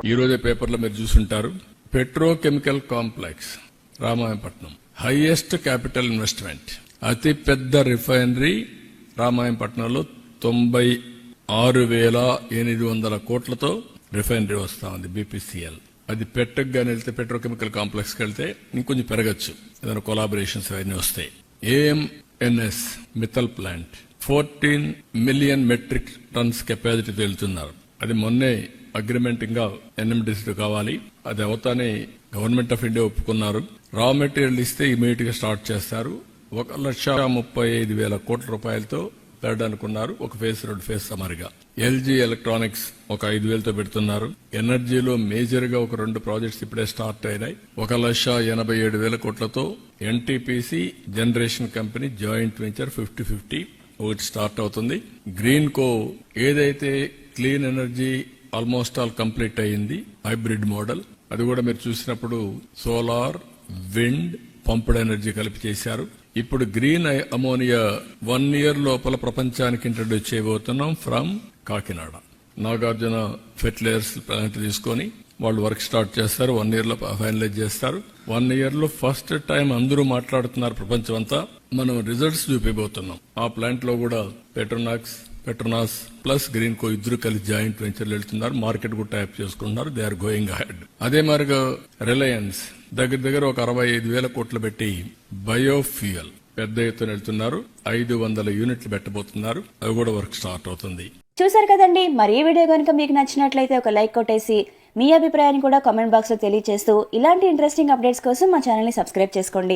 ఈ రోజే పేపర్లో మీరు చూసుంటారు. Petrochemical complex Ramayapatnam, highest capital investment, అతి పెద్ద రిఫైనరీ రామాయపట్నంలో 96,800 కోట్లతో రిఫైనరీ వస్తా ఉంది BPCL. అది పెట్టగానే వెళ్తే పెట్రోకెమికల్ కాంప్లెక్స్కి వెళ్తే ఇంకొంచెం పెరగచ్చు, ఏదైనా కొలాబరేషన్స్ అవన్నీ వస్తాయి. AMNS Mittal plant 14 million metric tons కెపాసిటీతో వెళ్తున్నారు. అది మొన్నే అగ్రిమెంట్ ఇంకా NMDC కావాలి, అది అవుతానే గవర్నమెంట్ ఆఫ్ ఇండియా ఒప్పుకున్నారు. రా మెటీరియల్ ఇస్తే ఇమీడియట్ గా స్టార్ట్ చేస్తారు. 1,35,000 కోట్ల రూపాయలతో పెట్టడానుకున్నారు. ఒక ఫేజ్ 2 ఫేజ్ సమరిగా. LG ఎలక్ట్రానిక్స్ ఒక 5,000తో పెడుతున్నారు. ఎనర్జీలో మేజర్ గా ఒక 2 ప్రాజెక్ట్స్ ఇప్పుడే స్టార్ట్ అయినాయి. 1,87,000 కోట్లతో NTPC generation company joint venture 50-50 ఒకటి స్టార్ట్ అవుతుంది. గ్రీన్ కో ఏదైతే clean energy almost all complete అయ్యింది, హైబ్రిడ్ మోడల్. అది కూడా మీరు చూసినప్పుడు సోలార్, విండ్, పంప్డ్ ఎనర్జీ కలిపి చేశారు. ఇప్పుడు గ్రీన్ అమోనియా 1 ఇయర్ లోపల ప్రపంచానికి ఇంట్రడ్యూస్ చేయబోతున్నాం from Kakinada. Nagarjuna fertilisers plant తీసుకొని వాళ్ళు వర్క్ స్టార్ట్ చేస్తారు. 1 ఇయర్ లో ఫైనలైజ్ చేస్తారు. 1 ఇయర్ లో ఫస్ట్ టైం అందరూ మాట్లాడుతున్నారు ప్రపంచం అంతా, మనం రిజల్ట్స్ చూపిపోతున్నాం. ఆ ప్లాంట్ లో కూడా పెట్రోనాస్ ప్లస్ గ్రీన్ కో ఇద్దరు కలిసి జాయింట్ వెంచర్లు వెళ్తున్నారు. మార్కెట్ కూడా టైప్ చేసుకుంటున్నారు. They are going ahead. అదే మరిగా రిలయన్స్ దగ్గర ఒక 65,000 కోట్లు పెట్టి బయోఫ్యూయల్ పెద్ద ఎత్తున వెళ్తున్నారు. 500 యూనిట్లు పెట్టబోతున్నారు. అవి కూడా వర్క్ స్టార్ట్ అవుతుంది. చూసారు కదండి. మరి ఈ వీడియో కనుక మీకు నచ్చినట్లయితే ఒక లైక్ కొట్టేసి మీ అభిప్రాయాన్ని కూడా కామెంట్ బాక్స్ లో తెలియజేస్తూ ఇలాంటి ఇంట్రెస్టింగ్ అప్డేట్స్ కోసం మా ఛానల్ ని సబ్స్క్రైబ్ చేసుకోండి.